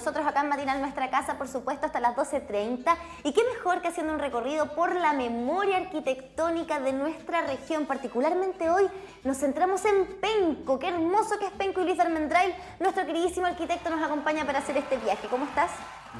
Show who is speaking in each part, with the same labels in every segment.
Speaker 1: Nosotros acá en Matinal Nuestra Casa, por supuesto, hasta las 12:30. Y qué mejor que haciendo un recorrido por la memoria arquitectónica de nuestra región. Particularmente hoy nos centramos en Penco. Qué hermoso que es Penco. Y Luis Almendrail, nuestro queridísimo arquitecto, nos acompaña para hacer este viaje. ¿Cómo estás?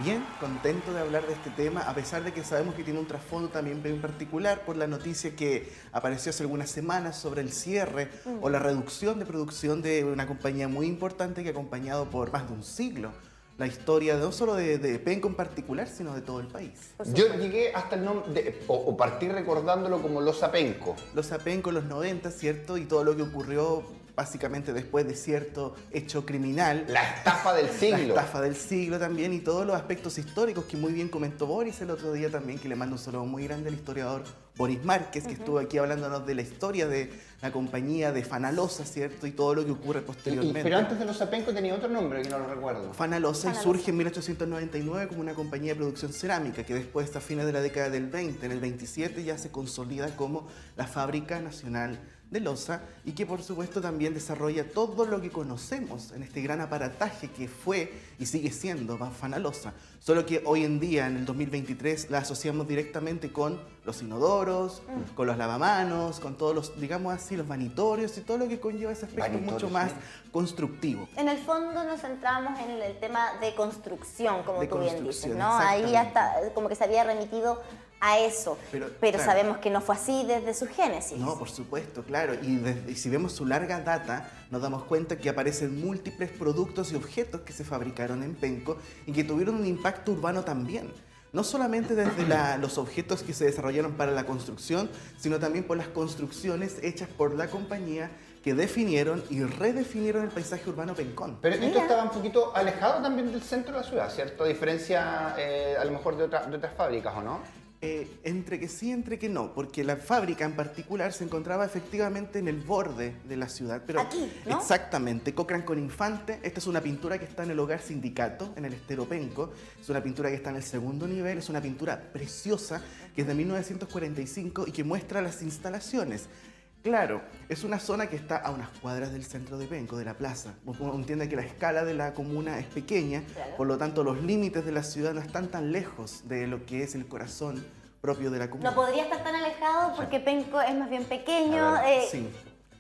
Speaker 2: Bien, contento de hablar de este tema, a pesar de que sabemos que tiene un trasfondo también bien particular por la noticia que apareció hace algunas semanas sobre el cierre o la reducción de producción de una compañía muy importante que ha acompañado por más de un siglo la historia no solo de Penco en particular, sino de todo el país.
Speaker 3: Yo llegué hasta el nombre, o partí recordándolo como Los Apenco.
Speaker 2: Los Apenco en los 90, ¿cierto? Y todo lo que ocurrió básicamente después de cierto hecho criminal.
Speaker 3: La estafa del siglo.
Speaker 2: La estafa del siglo también, y todos los aspectos históricos que muy bien comentó Boris el otro día también, que le mando un saludo muy grande al historiador Boris Márquez, que estuvo aquí hablándonos de la historia de la compañía de Fanalosa, ¿cierto? Y todo lo que ocurre posteriormente.
Speaker 3: Pero antes de Los Apenco tenía otro nombre que no lo recuerdo.
Speaker 2: Fanalosa, y surge en 1899 como una compañía de producción cerámica, que después, a fines de la década del 20, en el 27, ya se consolida como la Fábrica Nacional de Loza, y que por supuesto también desarrolla todo lo que conocemos en este gran aparataje que fue y sigue siendo Fanalosa, solo que hoy en día, en el 2023, la asociamos directamente con los inodoros, con los lavamanos, con todos los, digamos así, los vanitorios y todo lo que conlleva ese aspecto mucho más constructivo.
Speaker 1: En el fondo nos centramos en el tema de construcción, como tú bien dices, ¿no?
Speaker 2: Ahí
Speaker 1: Ahí hasta como que se había remitido a eso, pero
Speaker 2: claro,
Speaker 1: sabemos que no fue así desde su génesis.
Speaker 2: No, por supuesto, claro, y si vemos su larga data, nos damos cuenta que aparecen múltiples productos y objetos que se fabricaron en Penco y que tuvieron un impacto urbano también. No solamente desde los objetos que se desarrollaron para la construcción, sino también por las construcciones hechas por la compañía que definieron y redefinieron el paisaje urbano pencón.
Speaker 3: Pero esto estaba un poquito alejado también del centro de la ciudad, ¿cierto? A diferencia a lo mejor de otras fábricas, ¿o no?
Speaker 2: Entre que sí, entre que no, porque la fábrica en particular se encontraba efectivamente en el borde de la ciudad. Pero
Speaker 1: aquí, ¿no?
Speaker 2: Exactamente, Cochrane con Infante. Esta es una pintura que está en el Hogar Sindicato, en el Estero Penco. Es una pintura que está en el segundo nivel, es una pintura preciosa que es de 1945 y que muestra las instalaciones. Claro, es una zona que está a unas cuadras del centro de Penco, de la plaza. Uno entiende que la escala de la comuna es pequeña, claro, por lo tanto los límites de la ciudad no están tan lejos de lo que es el corazón propio de la comuna.
Speaker 1: No podría estar tan alejado porque Penco es más bien pequeño,
Speaker 2: sí,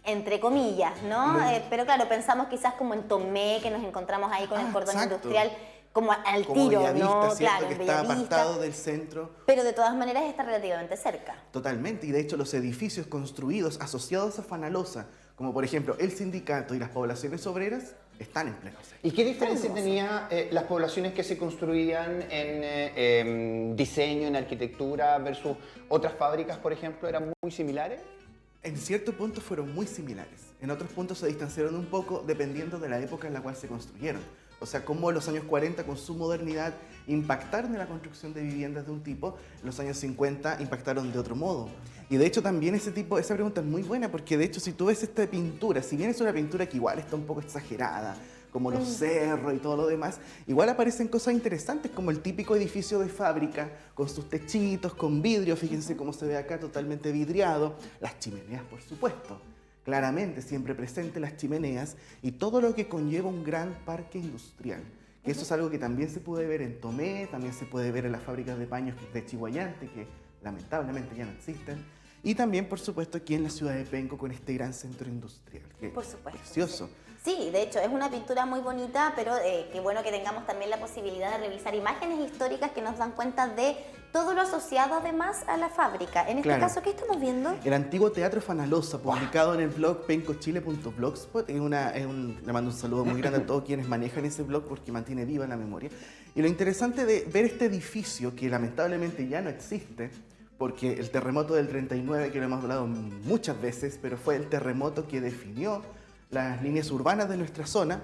Speaker 1: entre comillas, ¿no? Pero claro, pensamos quizás como en Tomé, que nos encontramos ahí con el cordón industrial, como al
Speaker 2: como
Speaker 1: tiro,
Speaker 2: Bellavista,
Speaker 1: ¿no?
Speaker 2: ¿cierto?
Speaker 1: Claro,
Speaker 2: Que está apartado del centro.
Speaker 1: Pero de todas maneras está relativamente cerca.
Speaker 2: Totalmente, y de hecho los edificios construidos asociados a Fanalosa, como por ejemplo el sindicato y las poblaciones obreras, están en pleno centro.
Speaker 3: ¿Y qué diferencia tenía las poblaciones que se construían en diseño, en arquitectura, versus otras fábricas, por ejemplo? ¿Eran muy similares?
Speaker 2: En cierto punto fueron muy similares, en otros puntos se distanciaron un poco dependiendo de la época en la cual se construyeron. O sea, cómo los años 40 con su modernidad impactaron en la construcción de viviendas de un tipo, en los años 50 impactaron de otro modo. Y de hecho también esa pregunta es muy buena, porque de hecho si tú ves esta pintura, si bien es una pintura que igual está un poco exagerada, como los cerros y todo lo demás, igual aparecen cosas interesantes como el típico edificio de fábrica con sus techitos, con vidrio, fíjense cómo se ve acá totalmente vidriado, las chimeneas por supuesto. Claramente siempre presente las chimeneas y todo lo que conlleva un gran parque industrial. Que eso es algo que también se puede ver en Tomé, también se puede ver en las fábricas de paños de Chihuayante, que lamentablemente ya no existen. Y también, por supuesto, aquí en la ciudad de Penco con este gran centro industrial. Que
Speaker 1: por supuesto.
Speaker 2: Precioso.
Speaker 1: Sí, de hecho es una pintura muy bonita, pero qué bueno que tengamos también la posibilidad de revisar imágenes históricas que nos dan cuenta de todo lo asociado además a la fábrica. En este caso, ¿qué estamos viendo?
Speaker 2: El antiguo Teatro Fanalosa, publicado en el blog pencochile.blogspot. Le mando un saludo muy grande a todos quienes manejan ese blog porque mantiene viva la memoria. Y lo interesante de ver este edificio, que lamentablemente ya no existe, porque el terremoto del 39, que lo hemos hablado muchas veces, pero fue el terremoto que definió las líneas urbanas de nuestra zona,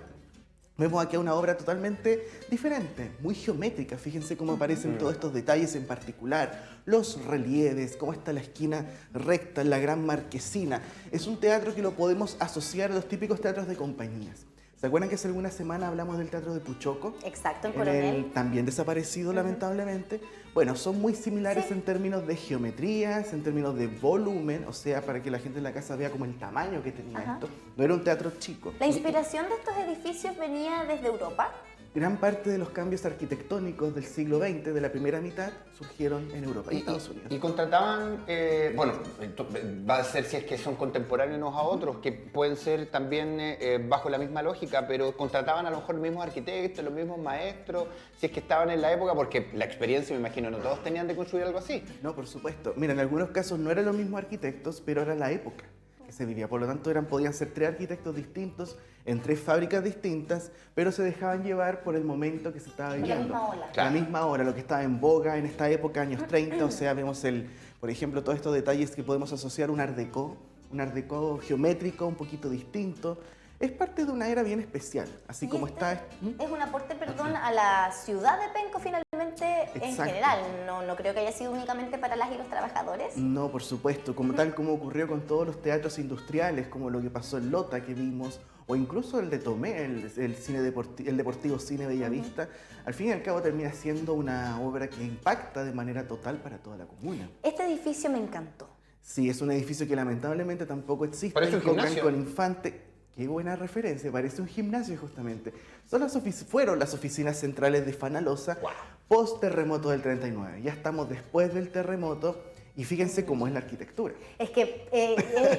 Speaker 2: vemos aquí una obra totalmente diferente, muy geométrica. Fíjense cómo aparecen todos estos detalles en particular, los relieves, cómo está la esquina recta, la gran marquesina. Es un teatro que lo podemos asociar a los típicos teatros de compañías. ¿Se acuerdan que hace alguna semana hablamos del Teatro de Puchoco?
Speaker 1: Exacto, en Coronel.
Speaker 2: También desaparecido, lamentablemente. Bueno, son muy similares en términos de geometrías, en términos de volumen, o sea, para que la gente en la casa vea como el tamaño que tenía esto. No era un teatro chico.
Speaker 1: ¿La inspiración de estos edificios venía desde Europa?
Speaker 2: gran parte de los cambios arquitectónicos del siglo XX, de la primera mitad, surgieron en Europa y Estados Unidos.
Speaker 3: Y contrataban, va a ser si es que son contemporáneos unos a otros, que pueden ser también bajo la misma lógica, pero contrataban a lo mejor los mismos arquitectos, los mismos maestros, si es que estaban en la época, porque la experiencia, me imagino, no todos tenían de construir algo así.
Speaker 2: No, por supuesto. Mira, en algunos casos no eran los mismos arquitectos, pero era la época que se vivía. Por lo tanto, podían ser 3 arquitectos distintos en 3 fábricas distintas, pero se dejaban llevar por el momento que se estaba viviendo.
Speaker 1: La misma ola.
Speaker 3: Claro.
Speaker 2: La misma hora, lo que estaba en boga en esta época, años 30, o sea, vemos por ejemplo, todos estos detalles que podemos asociar a un art déco geométrico, un poquito distinto. Es parte de una era bien especial, así
Speaker 1: Y
Speaker 2: como
Speaker 1: este
Speaker 2: está...
Speaker 1: es un aporte, a la ciudad de Penco finalmente en
Speaker 2: Exacto.
Speaker 1: general. No creo que haya sido únicamente para las y los trabajadores.
Speaker 2: No, por supuesto, tal como ocurrió con todos los teatros industriales, como lo que pasó en Lota que vimos, o incluso el de Tomé, el Deportivo Cine Bellavista, al fin y al cabo termina siendo una obra que impacta de manera total para toda la comuna.
Speaker 1: Este edificio me encantó.
Speaker 2: Sí, es un edificio que lamentablemente tampoco existe.
Speaker 3: Parece un
Speaker 2: en Cocán
Speaker 3: gimnasio.
Speaker 2: con Infante. Qué buena referencia, parece un gimnasio justamente. Fueron las oficinas centrales de Fanalosa post terremoto del 39. Ya estamos después del terremoto y fíjense cómo es la arquitectura.
Speaker 1: Es que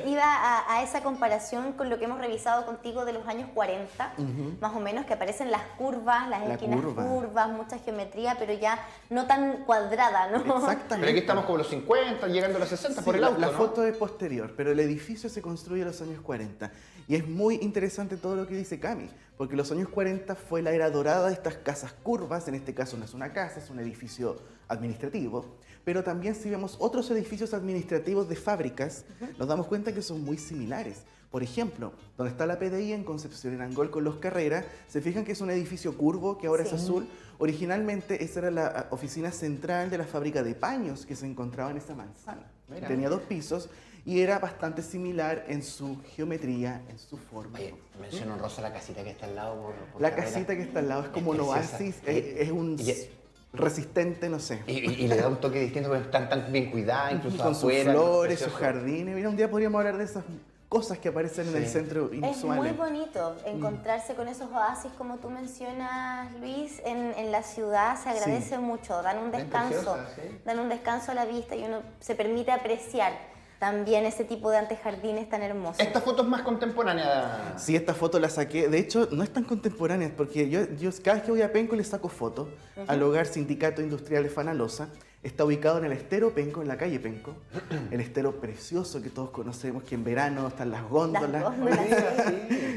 Speaker 1: iba a esa comparación con lo que hemos revisado contigo de los años 40, más o menos, que aparecen las curvas, las esquinas curvas, mucha geometría, pero ya no tan cuadrada, ¿no?
Speaker 2: Exactamente.
Speaker 3: Pero aquí estamos como los 50, llegando a los 60 por el auto,
Speaker 2: La
Speaker 3: ¿no?
Speaker 2: foto es posterior, pero el edificio se construye en los años 40. Y es muy interesante todo lo que dice Cami, porque los años 40 fue la era dorada de estas casas curvas. En este caso no es una casa, es un edificio administrativo. Pero también si vemos otros edificios administrativos de fábricas, nos damos cuenta que son muy similares. Por ejemplo, donde está la PDI en Concepción, en Angol con los Carreras, se fijan que es un edificio curvo que ahora es azul. Originalmente esa era la oficina central de la fábrica de paños que se encontraba en esa manzana.
Speaker 3: Mira.
Speaker 2: Tenía 2 pisos y era bastante similar en su geometría, en su forma.
Speaker 3: Oye, menciono honrosa la casita que está al lado. Por
Speaker 2: La
Speaker 3: Carrera.
Speaker 2: casita que está al lado es como un
Speaker 3: preciosa.
Speaker 2: oasis, es un resistente, no sé.
Speaker 3: Y le da un toque distinto porque están tan bien cuidadas, incluso
Speaker 2: Con sus
Speaker 3: afuera.
Speaker 2: flores, sus
Speaker 3: precioso.
Speaker 2: jardines. Mira, un día podríamos hablar de esas cosas que aparecen en el centro
Speaker 1: Es muy
Speaker 2: inusuales.
Speaker 1: bonito encontrarse con esos oasis, como tú mencionas, Luis, en la ciudad. Se agradece mucho, dan un
Speaker 3: Bien
Speaker 1: descanso,
Speaker 3: preciosa, sí.
Speaker 1: dan un descanso a la vista y uno se permite apreciar también ese tipo de antejardines tan hermosos.
Speaker 3: Esta foto es más contemporánea.
Speaker 2: Sí, esta foto la saqué. De hecho, no es tan contemporánea, porque yo cada vez que voy a Penco le saco fotos al hogar Sindicato Industrial de Fanalosa. Está ubicado en el estero Penco, en la calle Penco. El estero precioso que todos conocemos, que en verano están las góndolas.
Speaker 1: Las góndolas,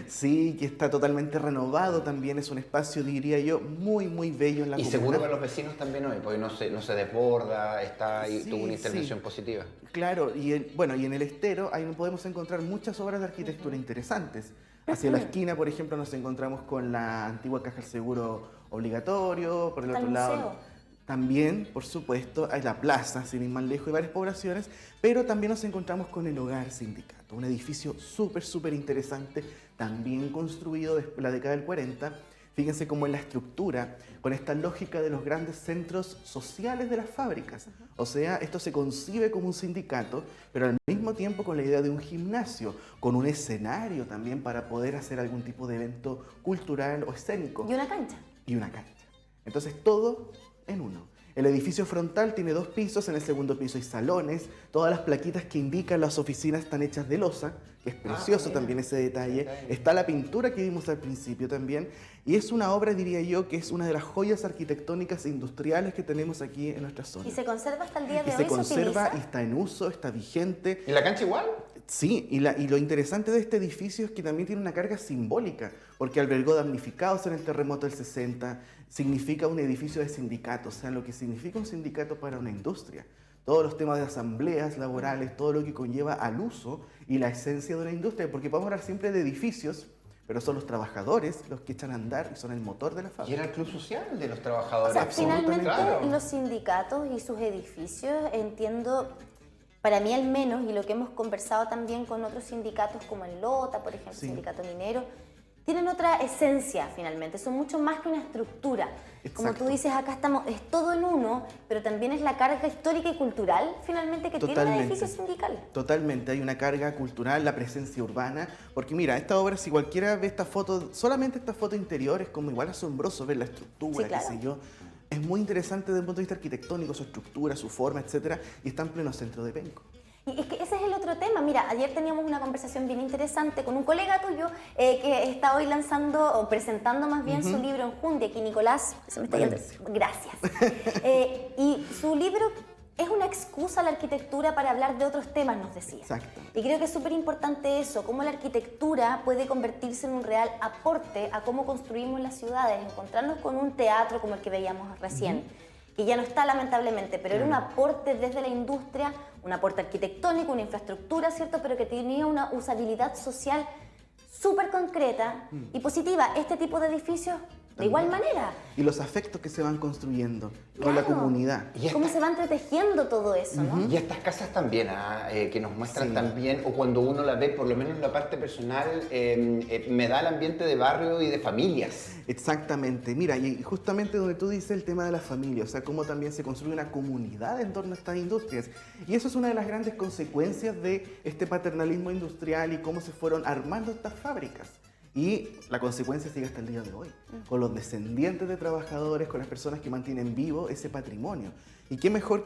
Speaker 2: Sí, que está totalmente renovado también. Es un espacio, diría yo, muy, muy bello en la
Speaker 3: Y
Speaker 2: comuna.
Speaker 3: seguro para los vecinos también hoy, porque no se desborda,
Speaker 2: Sí,
Speaker 3: tuvo una intervención
Speaker 2: sí.
Speaker 3: positiva.
Speaker 2: Claro, y en el estero ahí podemos encontrar muchas obras de arquitectura interesantes. Hacia la esquina, por ejemplo, nos encontramos con la antigua Caja del Seguro Obligatorio, por el
Speaker 1: Está
Speaker 2: otro
Speaker 1: el
Speaker 2: lado
Speaker 1: museo.
Speaker 2: también, por supuesto, hay la plaza, sin ir más lejos, y varias poblaciones, pero también nos encontramos con el Hogar Sindicato, un edificio súper interesante, también construido después de la década del 40. Fíjense cómo es la estructura, con esta lógica de los grandes centros sociales de las fábricas. O sea, esto se concibe como un sindicato, pero al mismo tiempo con la idea de un gimnasio, con un escenario también para poder hacer algún tipo de evento cultural o escénico.
Speaker 1: Y una cancha.
Speaker 2: Y una cancha. Entonces, todo en uno. El edificio frontal tiene 2 pisos, en el segundo piso hay salones, todas las plaquitas que indican las oficinas están hechas de losa, que es precioso
Speaker 3: mira.
Speaker 2: también ese detalle. Está la pintura que vimos al principio también, y es una obra, diría yo, que es una de las joyas arquitectónicas e industriales que tenemos aquí en nuestra zona.
Speaker 1: Y se conserva hasta el día de
Speaker 2: Y
Speaker 1: hoy.
Speaker 2: se conserva y
Speaker 1: utiliza.
Speaker 2: está en uso, está vigente.
Speaker 3: ¿Y la cancha igual?
Speaker 2: Sí, y lo interesante de este edificio es que también tiene una carga simbólica, porque albergó damnificados en el terremoto del 60, significa un edificio de sindicato, o sea, lo que significa un sindicato para una industria. Todos los temas de asambleas laborales, todo lo que conlleva al uso y la esencia de una industria, porque podemos hablar siempre de edificios, pero son los trabajadores los que echan a andar y son el motor de la
Speaker 3: Y
Speaker 2: fábrica.
Speaker 3: era el club social de los
Speaker 1: O
Speaker 3: trabajadores.
Speaker 1: sea, finalmente
Speaker 3: Claro.
Speaker 1: los sindicatos y sus edificios, entiendo, para mí al menos, y lo que hemos conversado también con otros sindicatos como el LOTA, por ejemplo,
Speaker 2: Sí.
Speaker 1: Sindicato Minero, tienen otra esencia finalmente, son mucho más que una estructura. Como tú dices, acá estamos, es todo en uno, pero también es la carga histórica y cultural finalmente que tiene el edificio sindical.
Speaker 2: Totalmente, hay una carga cultural, la presencia urbana, porque mira, esta obra, si cualquiera ve esta foto, solamente esta foto interior es como igual asombroso ver la estructura,
Speaker 1: Sí, claro.
Speaker 2: qué sé yo. Es muy interesante desde el punto de vista arquitectónico, su estructura, su forma, etcétera, y está en pleno centro de Penco.
Speaker 1: Y es que ese es el otro tema. Mira, ayer teníamos una conversación bien interesante con un colega tuyo que está hoy lanzando o presentando más bien su libro en Jundia, aquí Nicolás, se me está yendo. Gracias. Y su libro es una excusa a la arquitectura para hablar de otros temas, nos decía.
Speaker 2: Exacto.
Speaker 1: Y creo que es súper importante eso, cómo la arquitectura puede convertirse en un real aporte a cómo construimos las ciudades, encontrarnos con un teatro como el que veíamos recién. Que ya no está lamentablemente, pero era un aporte desde la industria, un aporte arquitectónico, una infraestructura, ¿cierto? Pero que tenía una usabilidad social súper concreta y positiva. Este tipo de edificios, de igual manera.
Speaker 2: Y los afectos que se van construyendo con
Speaker 1: Claro.
Speaker 2: la comunidad.
Speaker 1: Cómo se va entretejiendo todo eso, ¿no?
Speaker 3: Y estas casas también, que nos muestran
Speaker 2: Sí.
Speaker 3: también, o cuando uno las ve, por lo menos en la parte personal, me da el ambiente de barrio y de familias.
Speaker 2: Exactamente, mira, y justamente donde tú dices el tema de la familia, o sea, cómo también se construye una comunidad en torno a estas industrias. Y eso es una de las grandes consecuencias de este paternalismo industrial y cómo se fueron armando estas fábricas. Y la consecuencia sigue hasta el día de hoy, con los descendientes de trabajadores, con las personas que mantienen vivo ese patrimonio. Y qué mejor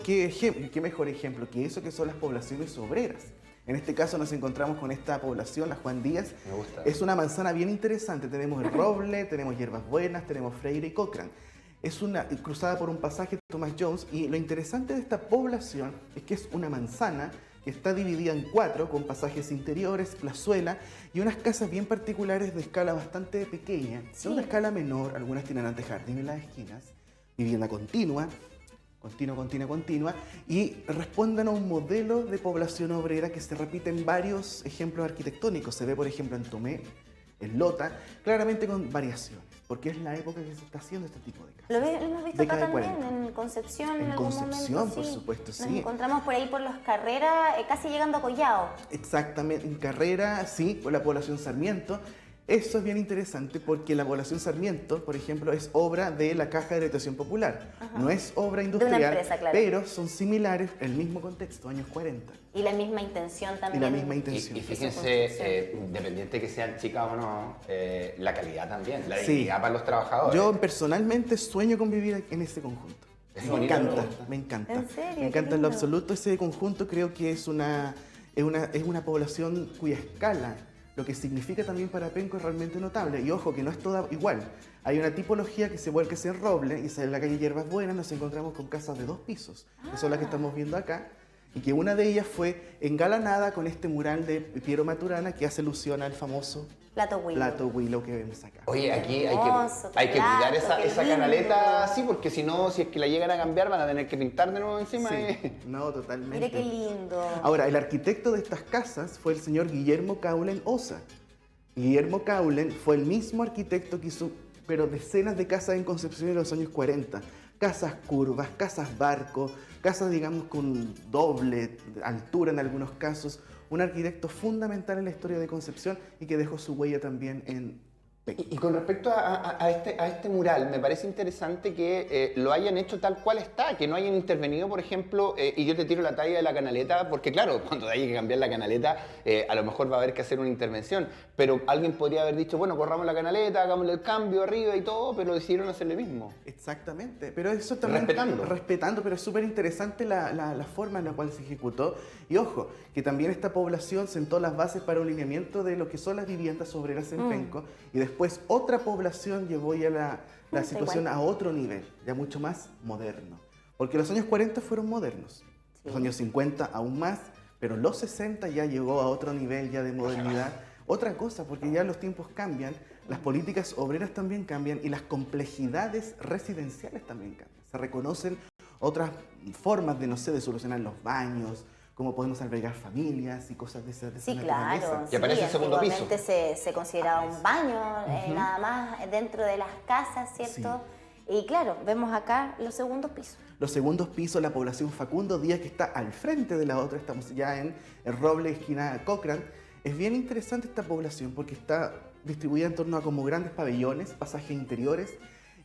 Speaker 2: ejemplo que eso que son las poblaciones obreras. En este caso nos encontramos con esta población, la Juan Díaz.
Speaker 3: Me gusta.
Speaker 2: Es una manzana bien interesante. Tenemos el roble, tenemos hierbas buenas, tenemos Freire y Cochrane. Es una cruzada por un pasaje de Thomas Jones y lo interesante de esta población es que es una manzana que está dividida en 4 con pasajes interiores, plazuela y unas casas bien particulares de escala bastante pequeña,
Speaker 1: Sí.
Speaker 2: de una escala menor, algunas tienen antejardín en las esquinas, vivienda continua, continua, y responden a un modelo de población obrera que se repite en varios ejemplos arquitectónicos. Se ve, por ejemplo, en Tomé, en Lota, claramente con variaciones, porque es la época que se está haciendo este tipo de casas.
Speaker 1: Lo hemos visto
Speaker 2: Década
Speaker 1: acá
Speaker 2: de
Speaker 1: también,
Speaker 2: 40.
Speaker 1: en Concepción,
Speaker 2: En
Speaker 1: algún
Speaker 2: Concepción,
Speaker 1: momento,
Speaker 2: por
Speaker 1: sí.
Speaker 2: supuesto,
Speaker 1: Nos
Speaker 2: sí.
Speaker 1: encontramos por ahí por las carreras, casi llegando a Collao.
Speaker 2: Exactamente, en Carrera, sí, con la población Sarmiento. Eso es bien interesante porque la población Sarmiento, por ejemplo, es obra de la Caja de Habitación Popular. No es obra industrial,
Speaker 1: empresa, claro.
Speaker 2: pero son similares, el mismo contexto, años 40.
Speaker 1: Y la misma intención
Speaker 2: Y
Speaker 1: también.
Speaker 2: la misma intención.
Speaker 3: Y fíjense, independiente que sean chicas o no, la calidad también, la
Speaker 2: Sí.
Speaker 3: dignidad para los trabajadores.
Speaker 2: Yo personalmente sueño con vivir en ese conjunto.
Speaker 3: Es
Speaker 2: Me
Speaker 3: bonito,
Speaker 2: encanta,
Speaker 3: me gusta.
Speaker 2: me encanta.
Speaker 1: ¿En serio?
Speaker 2: Me encanta
Speaker 1: Qué
Speaker 2: en lo
Speaker 1: lindo.
Speaker 2: absoluto ese conjunto. Creo que es una población cuya escala, lo que significa también para Penco, es realmente notable. Y ojo, que no es toda igual. Hay una tipología que se vuelve en roble y en la calle Hierbas Buenas nos encontramos con casas de 2 pisos, que son las que estamos viendo acá. Y que una de ellas fue engalanada con este mural de Piero Maturana que hace alusión al famoso
Speaker 1: Plato Willow.
Speaker 2: plato Willow que vemos acá.
Speaker 3: Oye, aquí
Speaker 1: Hermoso,
Speaker 3: hay que cuidar
Speaker 1: plato, qué
Speaker 3: esa
Speaker 1: lindo.
Speaker 3: canaleta así, porque si no, si es que la llegan a cambiar, van a tener que pintar de nuevo encima.
Speaker 2: Sí, no, totalmente.
Speaker 1: Mire qué lindo.
Speaker 2: Ahora, el arquitecto de estas casas fue el señor Guillermo Caulen Osa. Guillermo Caulen fue el mismo arquitecto que hizo, pero decenas de casas en Concepción en los años 40. Casas curvas, casas barco, casas, digamos, con doble altura en algunos casos. Un arquitecto fundamental en la historia de Concepción y que dejó su huella también en Penco.
Speaker 3: Y con respecto a este mural, me parece interesante que lo hayan hecho tal cual está, que no hayan intervenido, por ejemplo, y yo te tiro la talla de la canaleta, porque claro, cuando haya que cambiar la canaleta, a lo mejor va a haber que hacer una intervención, pero alguien podría haber dicho, bueno, corramos la canaleta, hagámosle el cambio arriba y todo, pero decidieron hacer lo mismo.
Speaker 2: Exactamente, pero eso también... Respetando, pero es súper interesante la forma en la cual se ejecutó. Y ojo, que también esta población sentó las bases para un lineamiento de lo que son las viviendas obreras en Penco, y después otra población llevó ya la situación a otro nivel, ya mucho más moderno. Porque los años 40 fueron modernos, los años 50 aún más, pero los 60 ya llegó a otro nivel ya de modernidad. Otra cosa, porque ya los tiempos cambian, las políticas obreras también cambian y las complejidades residenciales también cambian. Se reconocen otras formas de, no sé, de solucionar los baños, cómo podemos albergar familias y cosas de esa
Speaker 1: Sí,
Speaker 2: naturaleza.
Speaker 1: claro.
Speaker 3: Y aparece el segundo piso.
Speaker 1: Antiguamente se consideraba un baño, nada más dentro de las casas, ¿cierto? Y claro, vemos acá los segundos pisos.
Speaker 2: Los segundos pisos, la población Facundo Díaz, que está al frente de la otra, estamos ya en el Roble, esquina Cochrane. Es bien interesante esta población porque está distribuida en torno a como grandes pabellones, pasajes interiores,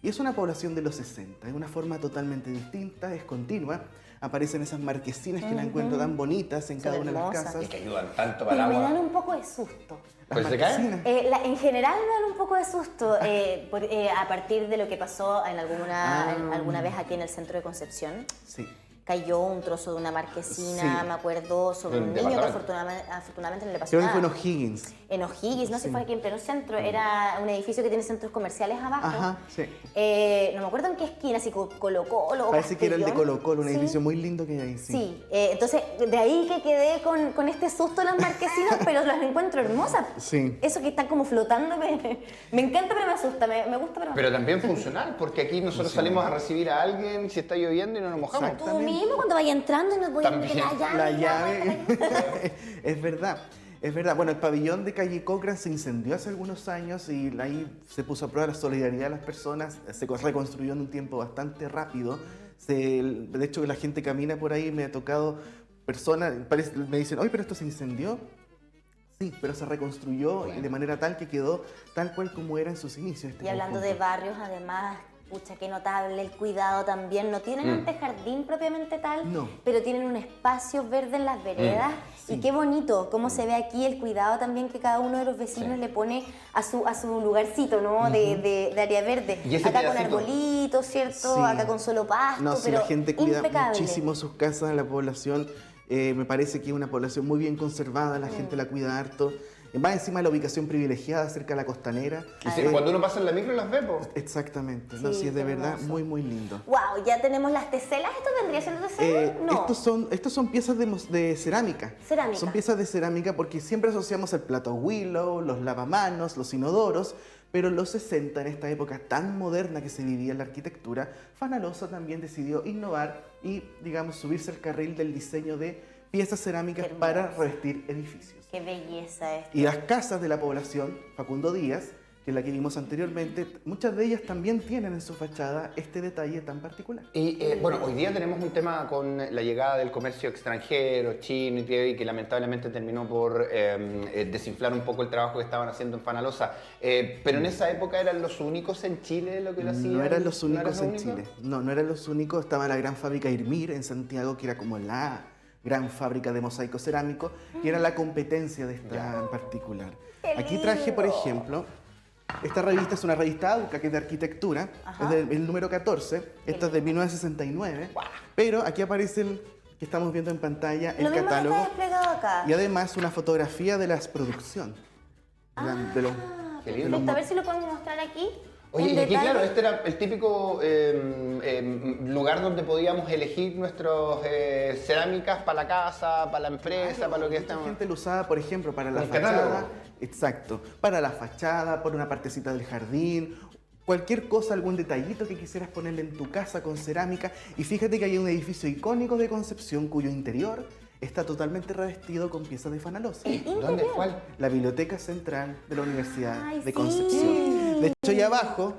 Speaker 2: y es una población de los 60, es una forma totalmente distinta, es continua. Aparecen esas marquesinas que las encuentro tan bonitas en cada
Speaker 1: Son
Speaker 2: una de las
Speaker 1: hermosas.
Speaker 2: casas.
Speaker 3: Y que ayudan tanto para
Speaker 1: Pero
Speaker 3: el
Speaker 1: me dan
Speaker 3: agua.
Speaker 1: un poco de susto.
Speaker 2: Las
Speaker 3: ¿Pues se caen?
Speaker 2: marquesinas.
Speaker 1: En general me dan un poco de susto a partir de lo que pasó en alguna vez aquí en el centro de Concepción.
Speaker 2: Sí.
Speaker 1: Cayó un trozo de una marquesina,
Speaker 2: Sí.
Speaker 1: me acuerdo, sobre
Speaker 3: ¿En
Speaker 1: un
Speaker 3: el
Speaker 1: niño que
Speaker 3: departamento?
Speaker 1: afortunadamente no le pasó
Speaker 2: Creo que
Speaker 1: nada.
Speaker 2: fue en O'Higgins.
Speaker 1: En O'Higgins, no sé si fue aquí en pleno centro, era un edificio que tiene centros comerciales abajo.
Speaker 2: Ajá, sí.
Speaker 1: No me acuerdo en qué esquina, si Colo-Colo o
Speaker 2: Parece que era el de
Speaker 1: Castellón.
Speaker 2: Colo-Colo, un
Speaker 1: Sí.
Speaker 2: edificio muy lindo que hay ahí. Sí.
Speaker 1: Sí, entonces de ahí que quedé con este susto de las marquesinas, pero las encuentro hermosas.
Speaker 2: Sí.
Speaker 1: Eso que están como flotando me encanta, pero me asusta, me gusta, pero me
Speaker 3: Pero también funcional, porque aquí nosotros salimos a recibir a alguien si está lloviendo y no nos mojamos.
Speaker 2: Exacto.
Speaker 1: Tú mismo cuando vayas entrando y nos voy a meter
Speaker 3: También.
Speaker 1: la llave.
Speaker 2: La llave. Es verdad. Es verdad. Bueno, el pabellón de calle Cochrane se incendió hace algunos años y ahí se puso a prueba la solidaridad de las personas. Se reconstruyó en un tiempo bastante rápido. De hecho, la gente camina por ahí, me ha tocado personas, me dicen, oye, pero esto se incendió. Sí, pero se reconstruyó de manera tal que quedó tal cual como era en sus inicios. este
Speaker 1: Y hablando de
Speaker 2: conjunto.
Speaker 1: barrios, además, pucha, qué notable el cuidado también. No tienen antejardín propiamente tal,
Speaker 2: No.
Speaker 1: pero tienen un espacio verde en las veredas.
Speaker 2: Sí.
Speaker 1: Y qué bonito cómo se ve aquí el cuidado también que cada uno de los vecinos le pone a su lugarcito, ¿no? De área verde.
Speaker 3: Y ese
Speaker 1: Acá con
Speaker 3: pedacito.
Speaker 1: arbolitos, ¿cierto?
Speaker 2: Sí.
Speaker 1: Acá con solo pasto,
Speaker 2: No, si
Speaker 1: pero
Speaker 2: la gente cuida
Speaker 1: impecable.
Speaker 2: muchísimo sus casas, la población, me parece que es una población muy bien conservada, la gente la cuida harto. Más encima la ubicación privilegiada cerca de la costanera.
Speaker 3: Y si- cuando uno pasa en la micro las ve, po.
Speaker 2: Exactamente, no,
Speaker 1: Sí,
Speaker 2: sí, es de
Speaker 1: qué
Speaker 2: verdad
Speaker 1: hermoso.
Speaker 2: muy, muy lindo.
Speaker 1: Wow, ya tenemos las teselas. ¿Esto vendría siendo tesela? No.
Speaker 2: Estos son piezas de cerámica.
Speaker 1: Cerámica.
Speaker 2: Son piezas de cerámica porque siempre asociamos el plato Willow, los lavamanos, los inodoros, pero en los 60, en esta época tan moderna que se vivía en la arquitectura, Fanalosa también decidió innovar y, digamos, subirse al carril del diseño de piezas cerámicas
Speaker 1: Qué
Speaker 2: para
Speaker 1: hermoso.
Speaker 2: revestir edificios.
Speaker 1: Qué belleza esto.
Speaker 2: Y las casas de la población, Facundo Díaz, que es la que vimos anteriormente, muchas de ellas también tienen en su fachada este detalle tan particular.
Speaker 3: Y bueno, hoy día tenemos un tema con la llegada del comercio extranjero, chino y que lamentablemente terminó por desinflar un poco el trabajo que estaban haciendo en Fanalosa. Pero en esa época eran los únicos en Chile lo que lo hacían.
Speaker 2: No eran los
Speaker 3: ¿No eran
Speaker 2: únicos
Speaker 3: los
Speaker 2: en
Speaker 3: únicos?
Speaker 2: Chile. No, no eran los únicos. Estaba la gran fábrica Irmir en Santiago, que era como la gran fábrica de mosaico cerámico, que era la competencia de esta en particular.
Speaker 1: ¡Qué
Speaker 2: Aquí traje, por
Speaker 1: lindo!
Speaker 2: ejemplo, esta revista es una revista AUCA, que es de arquitectura,
Speaker 1: Ajá.
Speaker 2: es el número 14, esta es de 1969, pero aquí aparece el que estamos viendo en pantalla,
Speaker 1: Lo
Speaker 2: el
Speaker 1: mismo
Speaker 2: catálogo,
Speaker 1: está desplegado acá.
Speaker 2: y además una fotografía de la producción. De los,
Speaker 3: Qué
Speaker 1: Perfecto,
Speaker 3: lindo.
Speaker 1: a ver si lo podemos mostrar aquí.
Speaker 3: Oye,
Speaker 1: en
Speaker 3: y aquí,
Speaker 1: detalle.
Speaker 3: claro, este era el típico lugar donde podíamos elegir nuestras cerámicas para la casa, para la empresa, para lo que
Speaker 2: mucha
Speaker 3: estamos.
Speaker 2: gente lo usaba, por ejemplo, para la
Speaker 3: Un
Speaker 2: fachada.
Speaker 3: catálogo.
Speaker 2: Exacto. Para la fachada, por una partecita del jardín. Cualquier cosa, algún detallito que quisieras ponerle en tu casa con cerámica. Y fíjate que hay un edificio icónico de Concepción cuyo interior está totalmente revestido con piezas de Fanalosa.
Speaker 3: ¿Dónde? ¿Cuál?
Speaker 2: La Biblioteca Central de la Universidad
Speaker 1: Ay,
Speaker 2: de
Speaker 1: sí.
Speaker 2: Concepción. De hecho, ahí abajo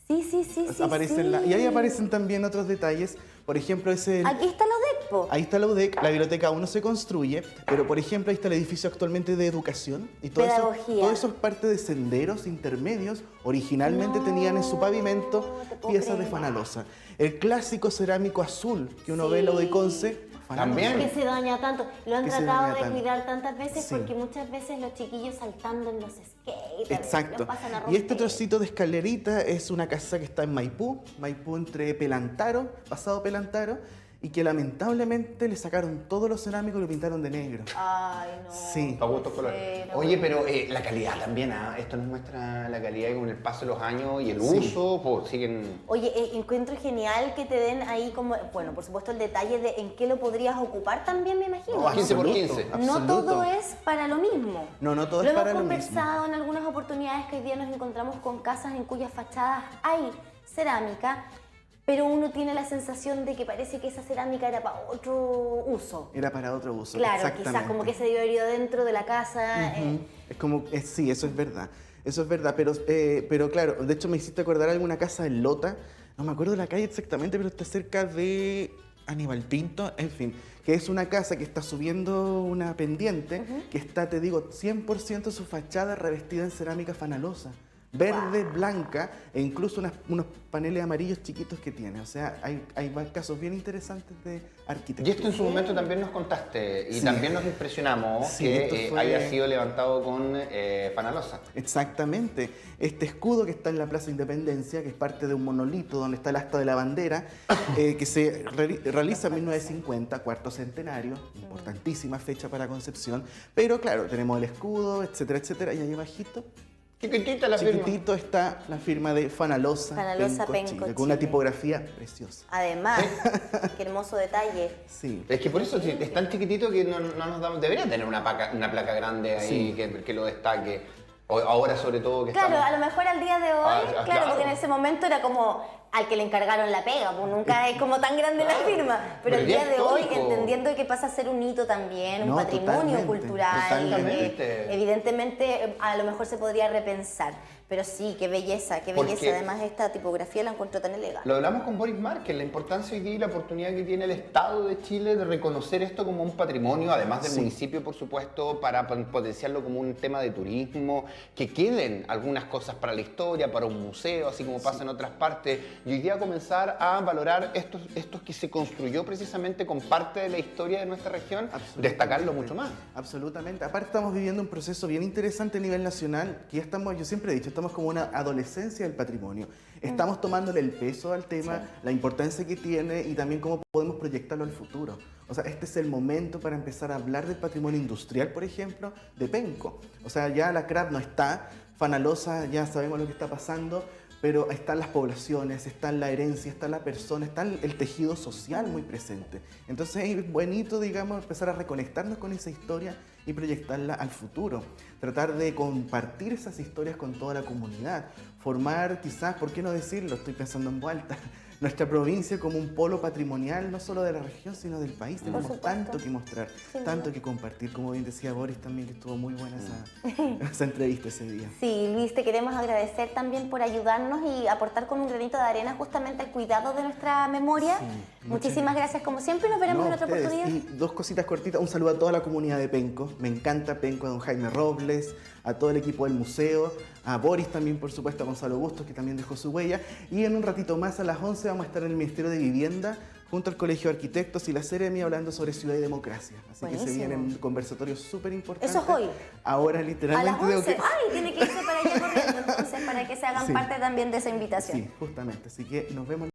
Speaker 1: Sí, sí, sí, sí.
Speaker 2: aparecen
Speaker 1: sí.
Speaker 2: y ahí aparecen también otros detalles. Por ejemplo, ese...
Speaker 1: Aquí está la UDECPO.
Speaker 2: Ahí está la UDEC, la biblioteca aún no se construye, pero por ejemplo ahí está el edificio actualmente de educación y
Speaker 1: Pedagogía.
Speaker 2: todo eso es parte de senderos intermedios. Originalmente
Speaker 1: No,
Speaker 2: tenían en su pavimento
Speaker 1: te puedo
Speaker 2: piezas de
Speaker 1: creer.
Speaker 2: Fanalosa. El clásico cerámico azul que uno
Speaker 1: Sí.
Speaker 2: ve en la Conce, Fanalosa.
Speaker 3: También.
Speaker 1: Que se daña tanto. Lo han
Speaker 2: Que se
Speaker 1: tratado
Speaker 2: daña
Speaker 1: de
Speaker 2: tanto.
Speaker 1: cuidar tantas veces
Speaker 2: Sí.
Speaker 1: porque muchas veces los chiquillos saltando en los skates.
Speaker 2: Exacto.
Speaker 1: los pasan a
Speaker 2: Y este
Speaker 1: romper.
Speaker 2: trocito de escalerita es una casa que está en Maipú, Maipú entre Pelantaro, pasado Pelantaro, y que lamentablemente le sacaron todos los cerámicos y lo pintaron de negro.
Speaker 1: Ay, no.
Speaker 2: Sí.
Speaker 3: Para gustos
Speaker 1: Sí,
Speaker 3: colores.
Speaker 1: no.
Speaker 3: Oye, pero la calidad también, ¿ah? Esto nos muestra la calidad y con el paso de los años y el
Speaker 2: Sí.
Speaker 3: uso, pues siguen.
Speaker 1: Oye, encuentro genial que te den ahí como, bueno, por supuesto el detalle de en qué lo podrías ocupar también, me imagino.
Speaker 2: Oh,
Speaker 3: 15 por
Speaker 2: absoluto,
Speaker 3: 15.
Speaker 1: No
Speaker 2: absoluto.
Speaker 1: todo es para lo mismo.
Speaker 2: No, no todo
Speaker 1: lo
Speaker 2: es para
Speaker 1: hemos
Speaker 2: lo mismo.
Speaker 1: conversado en algunas oportunidades que hoy día nos encontramos con casas en cuyas fachadas hay cerámica, pero uno tiene la sensación de que parece que esa cerámica era para otro uso.
Speaker 2: Era para otro uso.
Speaker 1: Claro,
Speaker 2: exactamente.
Speaker 1: quizás como que se dio herido dentro de la casa.
Speaker 2: Es como, sí, eso es verdad. Eso es verdad, pero claro, de hecho me hiciste acordar alguna casa en Lota, no me acuerdo de la calle exactamente, pero está cerca de Aníbal Pinto, en fin, que es una casa que está subiendo una pendiente, que está, te digo, 100% su fachada revestida en cerámica fanalosa. Verde, blanca e incluso unos paneles amarillos chiquitos que tiene. O sea, hay casos bien interesantes de arquitectura.
Speaker 3: Y esto en su momento también nos contaste y
Speaker 2: Sí.
Speaker 3: también nos impresionamos
Speaker 2: Sí,
Speaker 3: que
Speaker 2: esto fue-
Speaker 3: haya sido levantado con fanalosa.
Speaker 2: Exactamente. Este escudo que está en la Plaza Independencia, que es parte de un monolito donde está el asta de la bandera, que se realiza en 1950, cuarto centenario, importantísima fecha para Concepción. Pero claro, tenemos el escudo, etcétera, etcétera, y ahí abajito,
Speaker 3: Chiquitita la firma.
Speaker 2: chiquitito, está la firma de Fanalosa,
Speaker 1: Fanalosa Penco,
Speaker 2: Chile, con una
Speaker 1: Chile.
Speaker 2: tipografía preciosa.
Speaker 1: Además, qué hermoso detalle.
Speaker 2: Sí.
Speaker 3: Es que por eso sí, es tan chiquitito que no nos damos... Debería tener una placa grande ahí
Speaker 2: Sí.
Speaker 3: que lo destaque. Ahora sobre todo que
Speaker 1: Claro,
Speaker 3: estamos...
Speaker 1: a lo mejor al día de hoy, claro,
Speaker 3: claro.
Speaker 1: porque en ese momento era como al que le encargaron la pega, pues nunca es como tan grande la firma. Pero
Speaker 3: Pero
Speaker 1: al
Speaker 3: ya
Speaker 1: día de hoy,
Speaker 3: histórico.
Speaker 1: entendiendo que pasa a ser un hito también, un
Speaker 2: No,
Speaker 1: patrimonio
Speaker 2: totalmente,
Speaker 1: cultural,
Speaker 3: totalmente.
Speaker 1: evidentemente a lo mejor se podría repensar. Pero sí, qué belleza, qué
Speaker 3: Porque-
Speaker 1: belleza. Además, esta tipografía la encuentro tan elegante.
Speaker 3: Lo hablamos con Boris Márquez, la importancia hoy día y la oportunidad que tiene el Estado de Chile de reconocer esto como un patrimonio, además del
Speaker 2: Sí.
Speaker 3: municipio, por supuesto, para potenciarlo como un tema de turismo, que queden algunas cosas para la historia, para un museo, así como pasa en otras partes, y hoy día comenzar a valorar estos que se construyó precisamente con parte de la historia de nuestra región, destacarlo mucho más.
Speaker 2: Absolutamente. Aparte estamos viviendo un proceso bien interesante a nivel nacional, que ya estamos, yo siempre he dicho, estamos como una adolescencia del patrimonio. Estamos tomándole el peso al tema, la importancia que tiene y también cómo podemos proyectarlo al futuro. O sea, este es el momento para empezar a hablar del patrimonio industrial, por ejemplo, de Penco. O sea, ya la CRAP no está, Fanalosa ya sabemos lo que está pasando, pero están las poblaciones, está la herencia, está la persona, está el tejido social muy presente. Entonces es bonito, digamos, empezar a reconectarnos con esa historia y proyectarla al futuro. Tratar de compartir esas historias con toda la comunidad. Formar quizás, ¿por qué no decirlo? Estoy pensando en voz alta. Nuestra provincia como un polo patrimonial, no solo de la región, sino del país. Tenemos
Speaker 1: supuesto.
Speaker 2: tanto que mostrar,
Speaker 1: Sin
Speaker 2: tanto
Speaker 1: duda.
Speaker 2: que compartir. Como bien decía Boris también, que estuvo muy buena esa entrevista ese día.
Speaker 1: Sí, Luis, te queremos agradecer también por ayudarnos y aportar con un granito de arena justamente al cuidado de nuestra memoria.
Speaker 2: Sí,
Speaker 1: Muchísimas gracias como siempre y nos veremos
Speaker 2: No,
Speaker 1: en otra
Speaker 2: ustedes.
Speaker 1: oportunidad.
Speaker 2: Y dos cositas cortitas. Un saludo a toda la comunidad de Penco. Me encanta Penco, a don Jaime Robles, a todo el equipo del museo, a Boris también, por supuesto, a Gonzalo Bustos, que también dejó su huella. Y en un ratito más, a las 11, vamos a estar en el Ministerio de Vivienda, junto al Colegio de Arquitectos y la Seremi, hablando sobre ciudad y democracia. Así que se
Speaker 1: Buenísimo.
Speaker 2: vienen conversatorios súper importantes.
Speaker 1: Eso es hoy.
Speaker 2: Ahora,
Speaker 1: A
Speaker 2: literalmente,
Speaker 1: las
Speaker 2: tengo
Speaker 1: 11.
Speaker 2: que...
Speaker 1: Ay, tiene que irse para allá corriendo entonces para que se hagan
Speaker 2: Sí.
Speaker 1: parte también de esa invitación.
Speaker 2: Sí, justamente. Así que nos vemos.